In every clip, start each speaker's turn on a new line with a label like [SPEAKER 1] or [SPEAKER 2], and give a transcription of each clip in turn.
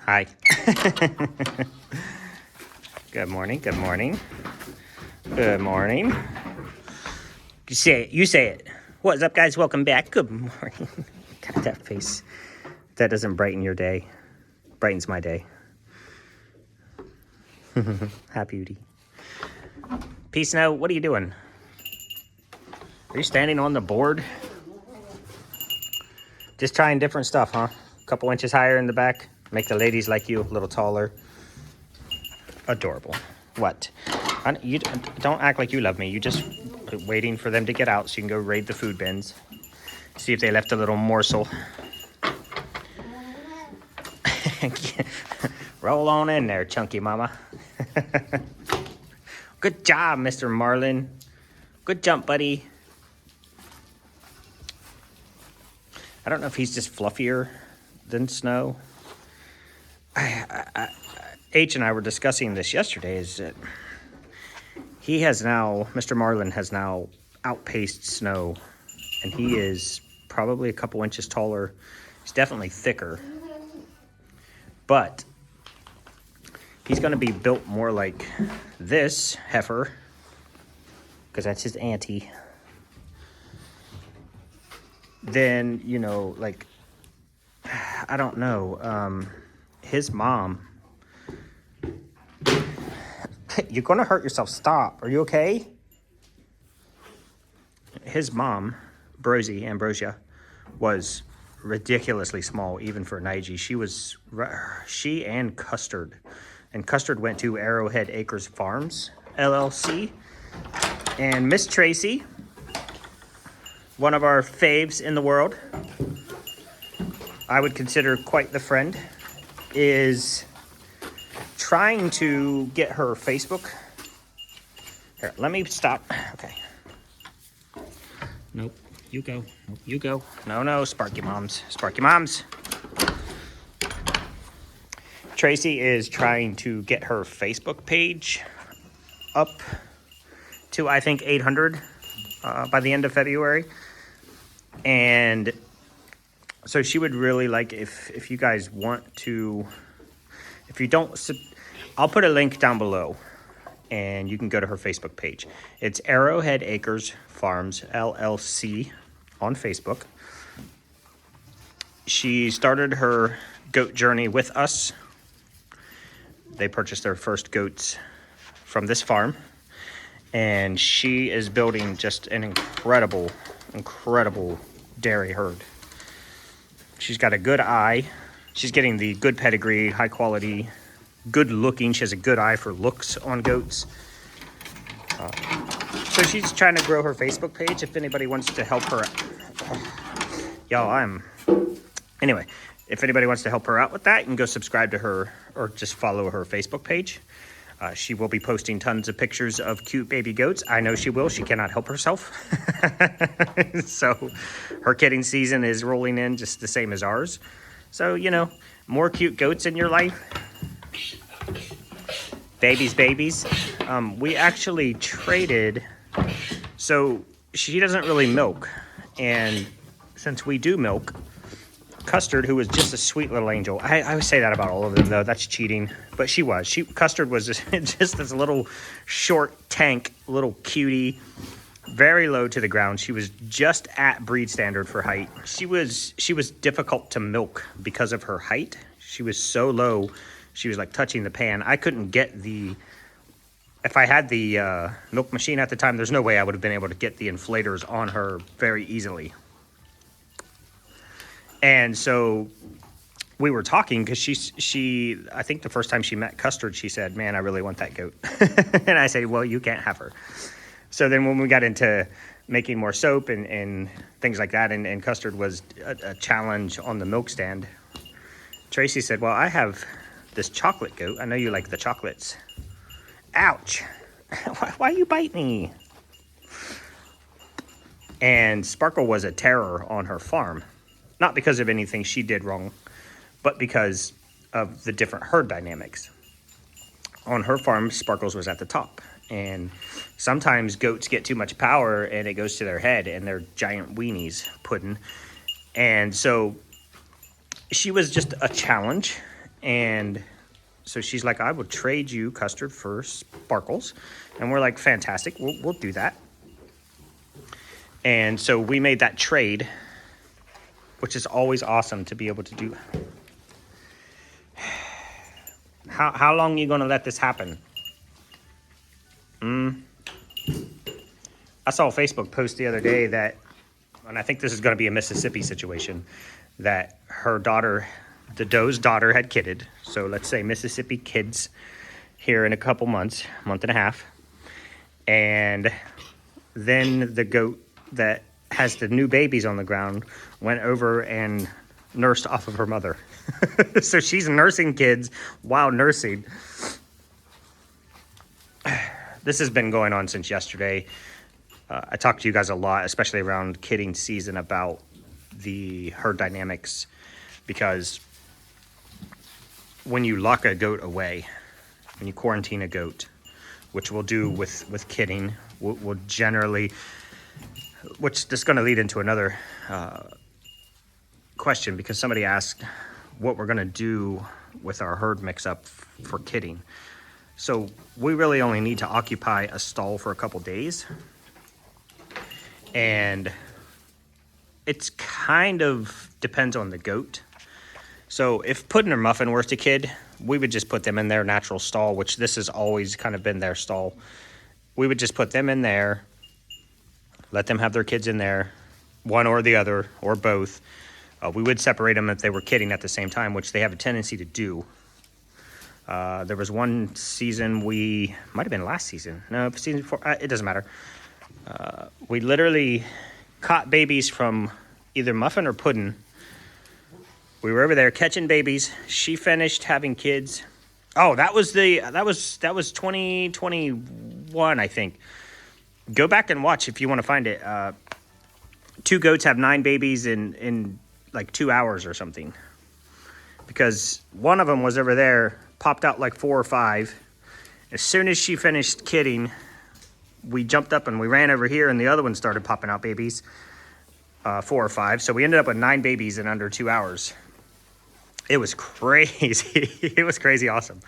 [SPEAKER 1] Hi. Good morning, good morning. Good morning. You say it, you say it. What's up, guys? Welcome back. Good morning. God, that face. That doesn't brighten your day. Brightens my day. Hi, beauty. Peace now. What are you doing? Are you standing on the board? Just trying different stuff, huh? A couple inches higher in the back. Make the ladies like you a little taller. Adorable. What? You don't act like you love me. You just waiting for them to get out so you can go raid the food bins. See if they left a little morsel. Roll on in there, chunky mama. Good job, Mr. Marlin. Good jump, buddy. I don't know if he's just fluffier than Snow. H and I were discussing this yesterday, is that he has now, Mr. Marlin has now outpaced Snow, and he is probably a couple inches taller. He's definitely thicker, but he's going to be built more like this heifer, because that's his auntie. Then, you know, like, I don't know, his mom. You're gonna hurt yourself. Stop. Are you okay? His mom, Ambrosia, was ridiculously small, even for Nige. She and Custard. And Custard went to Arrowhead Acres Farms, LLC. And Miss Tracy, one of our faves in the world, I would consider quite the friend, is trying to get her Facebook. Here, let me stop. Okay. Nope. You go. Nope, you go. No, Sparky Moms. Sparky Moms. Tracy is trying to get her Facebook page up to, I think, 800 by the end of February. And so she would really like, if you guys want to, if you don't, I'll put a link down below and you can go to her Facebook page. It's Arrowhead Acres Farms, LLC on Facebook. She started her goat journey with us. They purchased their first goats from this farm, and she is building just an incredible dairy herd. She's got a good eye. She's getting the good pedigree, high quality, good looking. She has a good eye for looks on goats. So she's trying to grow her Facebook page. If anybody wants to help her, anyway, if anybody wants to help her out with that, you can go subscribe to her or just follow her Facebook page. She will be posting tons of pictures of cute baby goats. I know she will. She cannot help herself. So her kidding season is rolling in just the same as ours. So, you know, more cute goats in your life. Babies. We actually traded. So she doesn't really milk. And since we do milk, Custard, who was just a sweet little angel. I would say that about all of them, though. That's cheating. But she was. Custard was just this little short tank, little cutie, very low to the ground. She was just at breed standard for height. She was difficult to milk because of her height. She was so low. She was like touching the pan. I couldn't get if I had the milk machine at the time, there's no way I would have been able to get the inflators on her very easily. And so we were talking because she I think the first time she met Custard, she said, "Man, I really want that goat." And I said, "Well, you can't have her." So then when we got into making more soap and things like that, and Custard was a challenge on the milk stand, Tracy said, "Well, I have this chocolate goat. I know you like the chocolates." Ouch. Why you bite me? And Sparkle was a terror on her farm. Not because of anything she did wrong, but because of the different herd dynamics. On her farm, Sparkles was at the top. And sometimes goats get too much power and it goes to their head and they're giant weenies pudding. And so she was just a challenge. And so she's like, I will trade you Custard for Sparkles. And we're like, fantastic, we'll do that. And so we made that trade, which is always awesome to be able to do. How long are you going to let this happen? I saw a Facebook post the other day that, and I think this is going to be a Mississippi situation, that her daughter, the doe's daughter, had kidded. So let's say Mississippi kids here in a couple months, month and a half. And then the goat that has the new babies on the ground went over and nursed off of her mother. So she's nursing kids while nursing. This has been going on since yesterday. I talked to you guys a lot, especially around kidding season, about the herd dynamics, because when you lock a goat away, when you quarantine a goat, which we'll do with kidding, we'll generally, which is going to lead into another question, because somebody asked what we're going to do with our herd mix-up for kidding. So we really only need to occupy a stall for a couple days. And it's kind of depends on the goat. So if Puddin' or Muffin were to kid, we would just put them in their natural stall, which this has always kind of been their stall. We would just put them in there, let them have their kids in there, one or the other, or both. We would separate them if they were kidding at the same time, which they have a tendency to do. There was one season, might have been last season. No, season before, it doesn't matter. We literally caught babies from either Muffin or Puddin'. We were over there catching babies. She finished having kids. Oh, that was 2021, I think. Go back and watch if you want to find it. Two goats have 9 babies in like 2 hours or something. Because one of them was over there, popped out like 4 or 5. As soon as she finished kidding, we jumped up and we ran over here, and the other one started popping out babies, 4 or 5. So we ended up with 9 babies in under 2 hours. It was crazy. It was crazy awesome.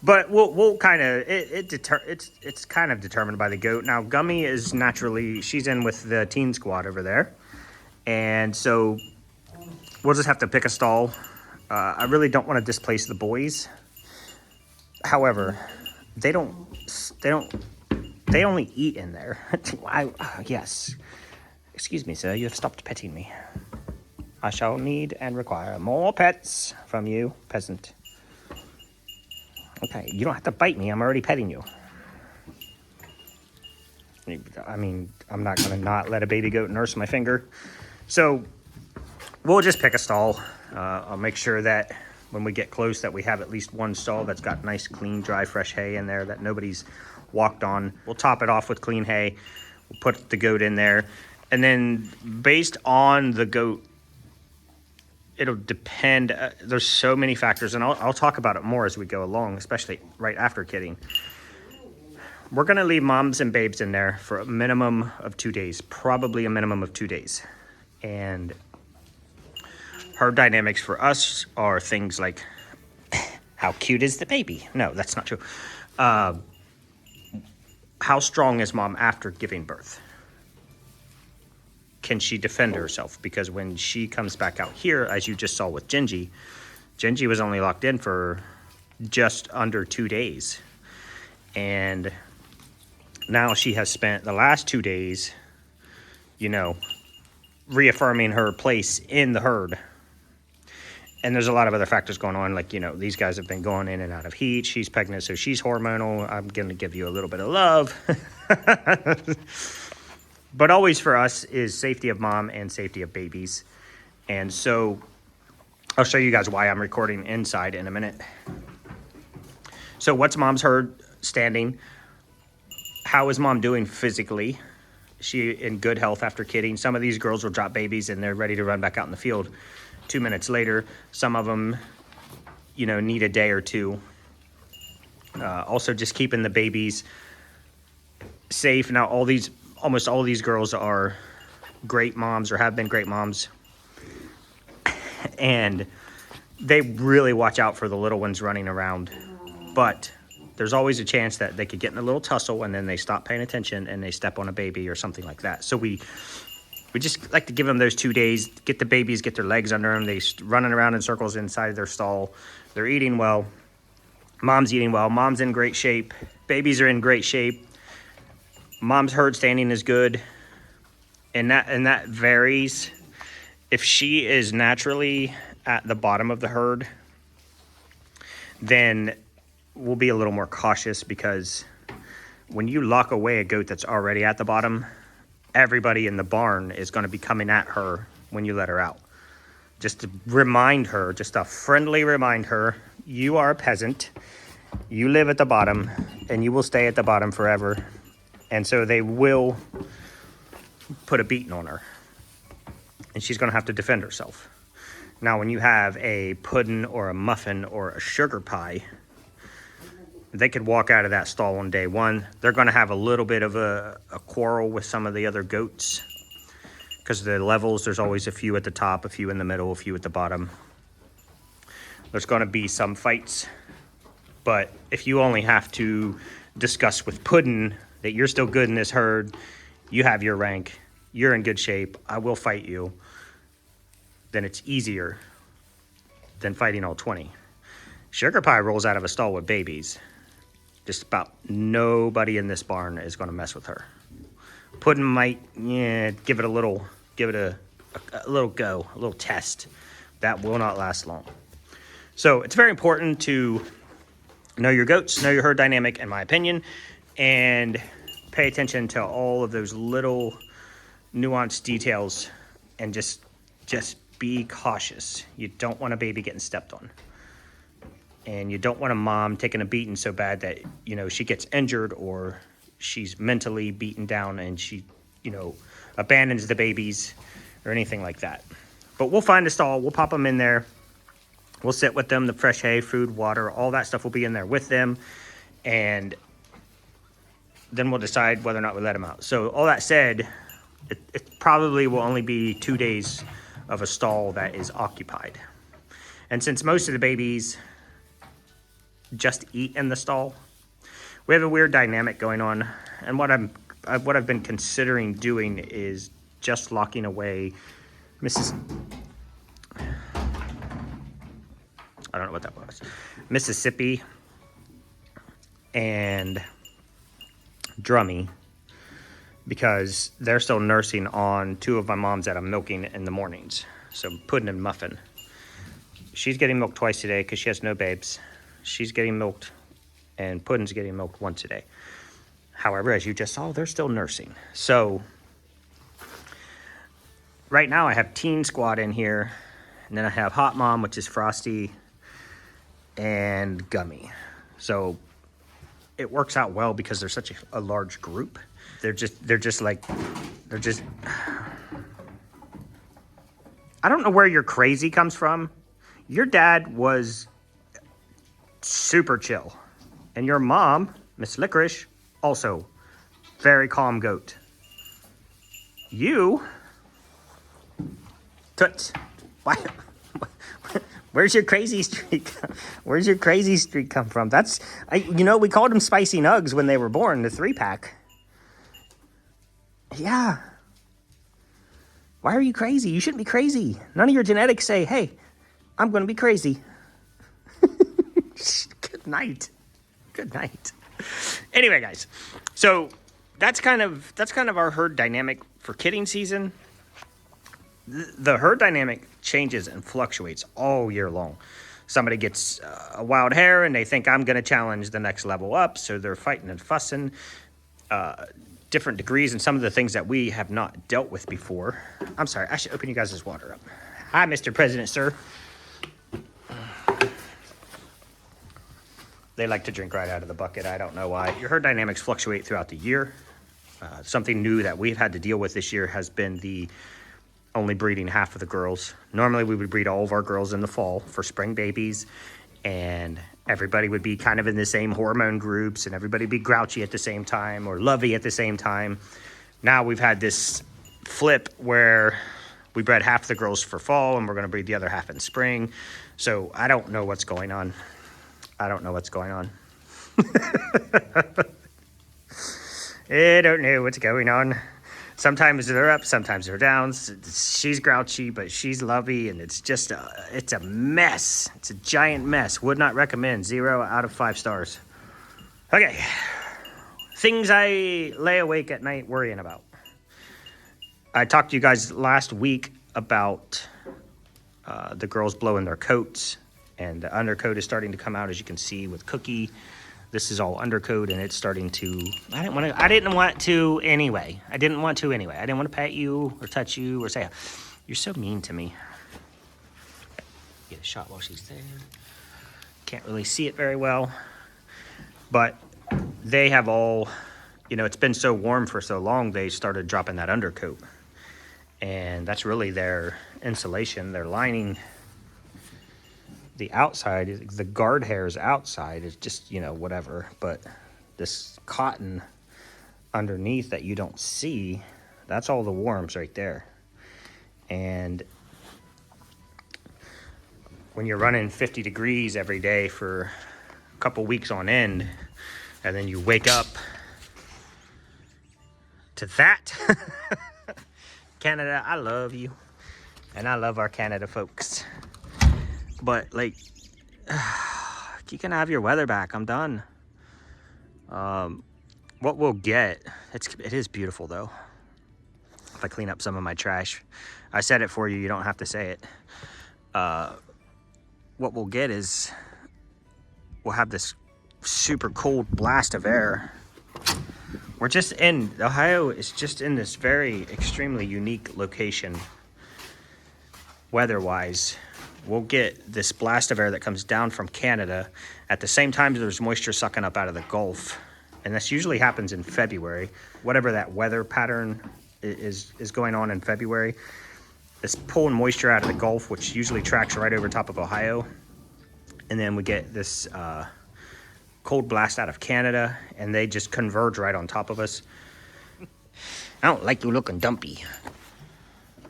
[SPEAKER 1] But we'll kind of, it's kind of determined by the goat. Now, Gummy is naturally, she's in with the teen squad over there. And so we'll just have to pick a stall. I really don't want to displace the boys. However, they only eat in there. Yes. Excuse me, sir, you have stopped petting me. I shall need and require more pets from you, peasant. Okay, you don't have to bite me. I'm already petting you. I mean, I'm not going to not let a baby goat nurse my finger. So we'll just pick a stall. I'll make sure that when we get close that we have at least one stall that's got nice, clean, dry, fresh hay in there that nobody's walked on. We'll top it off with clean hay. We'll put the goat in there. And then based on the goat, it'll depend. There's so many factors, and I'll talk about it more as we go along, especially right after kidding. We're going to leave moms and babes in there for a minimum of 2 days, probably a minimum of 2 days. And herd dynamics for us are things like, how cute is the baby? No, that's not true. How strong is mom after giving birth? Can she defend herself? Because when she comes back out here, as you just saw with Gingy was only locked in for just under 2 days. And now she has spent the last 2 days, reaffirming her place in the herd. And there's a lot of other factors going on. Like, these guys have been going in and out of heat. She's pregnant, so she's hormonal. I'm going to give you a little bit of love. But always for us is safety of mom and safety of babies. And so I'll show you guys why I'm recording inside in a minute. So what's mom's herd standing? How is mom doing physically? Is she in good health after kidding? Some of these girls will drop babies and they're ready to run back out in the field 2 minutes later. Some of them, need a day or two. Also just keeping the babies safe. Now almost all these girls are great moms or have been great moms. And they really watch out for the little ones running around. But there's always a chance that they could get in a little tussle and then they stop paying attention and they step on a baby or something like that. So we just like to give them those 2 days, get the babies, get their legs under them. They running around in circles inside their stall. They're eating well. Mom's eating well. Mom's in great shape. Babies are in great shape. Mom's herd standing is good. And that varies. If she is naturally at the bottom of the herd, then we'll be a little more cautious, because when you lock away a goat that's already at the bottom, everybody in the barn is going to be coming at her when you let her out. Just to remind her, just a friendly remind her, you are a peasant, you live at the bottom, and you will stay at the bottom forever. And so they will put a beating on her, and she's going to have to defend herself. Now, when you have a pudding or a muffin or a sugar pie, they could walk out of that stall on day one. They're going to have a little bit of a quarrel with some of the other goats, because of the levels. There's always a few at the top, a few in the middle, a few at the bottom. There's going to be some fights. But if you only have to discuss with Puddin' that you're still good in this herd, you have your rank, you're in good shape, I will fight you, then it's easier than fighting all 20. Sugar Pie rolls out of a stall with babies. Just about nobody in this barn is going to mess with her. Puddin' might, give it a little go, a little test. That will not last long. So it's very important to know your goats, know your herd dynamic, in my opinion, and pay attention to all of those little nuanced details, and just be cautious. You don't want a baby getting stepped on. And you don't want a mom taking a beating so bad that, she gets injured, or she's mentally beaten down and she, abandons the babies or anything like that. But we'll find a stall. We'll pop them in there. We'll sit with them. The fresh hay, food, water, all that stuff will be in there with them. And then we'll decide whether or not we let them out. So all that said, it probably will only be 2 days of a stall that is occupied. And since most of the babies just eat in the stall, we have a weird dynamic going on. And what I've been considering doing is just locking away I don't know what that was. Mississippi and Drummy, because they're still nursing on 2 of my moms that I'm milking in the mornings. So Puddin' and Muffin. She's getting milked twice a day because she has no babes. She's getting milked, and Puddin's getting milked once a day. However, as you just saw, they're still nursing. So right now I have Teen Squad in here, and then I have Hot Mom, which is Frosty, and Gummy. So it works out well because they're such a large group. They're just I don't know where your crazy comes from. Your dad was super chill, and your mom, Miss Licorice, also very calm goat. You, Toots, why? Where's your crazy streak? Where's your crazy streak come from? We called them Spicy Nugs when they were born, the 3-pack. Yeah. Why are you crazy? You shouldn't be crazy. None of your genetics say, hey, I'm going to be crazy. Good night. Good night. Anyway, guys, so that's kind of our herd dynamic for kidding season. The herd dynamic changes and fluctuates all year long. Somebody gets a wild hair and they think I'm going to challenge the next level up, so they're fighting and fussing. Different degrees and some of the things that we have not dealt with before. I'm sorry, I should open you guys' water up. Hi, Mr. President, sir. They like to drink right out of the bucket. I don't know why. Your herd dynamics fluctuate throughout the year. Something new that we've had to deal with this year has been the only breeding half of the girls. Normally we would breed all of our girls in the fall for spring babies, and everybody would be kind of in the same hormone groups, and everybody would be grouchy at the same time or lovey at the same time. Now we've had this flip where We bred half the girls for fall, and we're going to breed the other half in spring. So I don't know what's going on. I don't know what's going on. I don't know what's going on. Sometimes they're up, sometimes they're down. She's grouchy, but she's lovey, and it's just it's a mess. It's a giant mess. Would not recommend. 0 out of 5 stars. Okay. Things I lay awake at night worrying about. I talked to you guys last week about the girls blowing their coats, and the undercoat is starting to come out, as you can see with Cookie. This is all undercoat, and it's starting to. I didn't want to anyway. I didn't want to pet you or touch you or say, "You're so mean to me." Get a shot while she's there. Can't really see it very well, but they have all. You know, it's been so warm for so long. They started dropping that undercoat, and that's really their insulation. Their lining. The outside, the guard hairs outside is just, you know, whatever. But this cotton underneath that you don't see, that's all the worms right there. And when you're running 50 degrees every day for a couple weeks on end, and then you wake up to that, Canada, I love you. And I love our Canada folks. But, like, you can have your weather back. I'm done. What we'll get, it is beautiful, though. If I clean up some of my trash. I said it for you. You don't have to say it. What we'll get is we'll have this super cold blast of air. We're just in, Ohio is just in this very extremely unique location, weather-wise. We'll get this blast of air that comes down from Canada at the same time there's moisture sucking up out of the Gulf. And this usually happens in February. Whatever that weather pattern is going on in February, it's pulling moisture out of the Gulf, which usually tracks right over top of Ohio. And then we get this cold blast out of Canada, and they just converge right on top of us. I don't like you looking dumpy.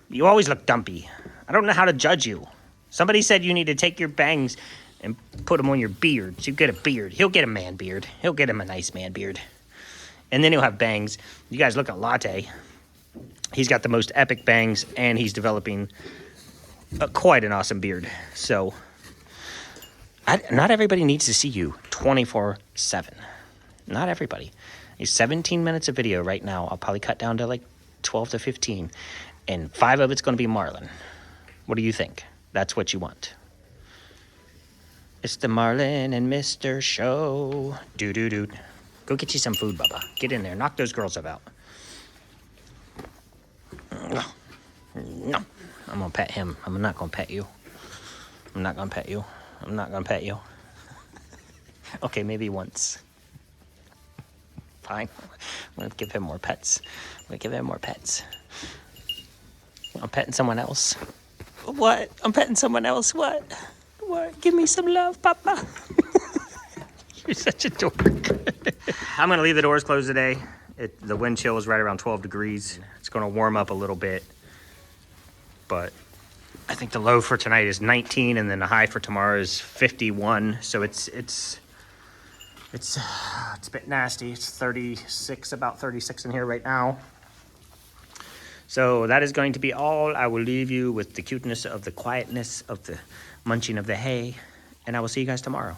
[SPEAKER 1] You always look dumpy. I don't know how to judge you. Somebody said you need to take your bangs and put them on your beard. So you get a beard. He'll get a man beard. He'll get him a nice man beard. And then he'll have bangs. You guys look at Latte. He's got the most epic bangs, and he's developing quite an awesome beard. So not everybody needs to see you 24/7. Not everybody. It's 17 minutes of video right now. I'll probably cut down to like 12 to 15. And 5 of it's going to be Marlin. What do you think? That's what you want. It's the Marlin and Mr. Show. Doo-doo-doo. Go get you some food, Bubba. Get in there. Knock those girls about. No. I'm going to pet him. I'm not going to pet you. I'm not going to pet you. I'm not going to pet you. Okay, maybe once. Fine. I'm going to give him more pets. I'm petting someone else. What? I'm petting someone else. What? Give me some love, Papa. You're such a dork. I'm going to leave the doors closed today. The wind chill is right around 12 degrees. It's going to warm up a little bit. But I think the low for tonight is 19, and then the high for tomorrow is 51. So it's a bit nasty. It's 36, about 36 in here right now. So that is going to be all. I will leave you with the cuteness of the quietness of the munching of the hay, and I will see you guys tomorrow.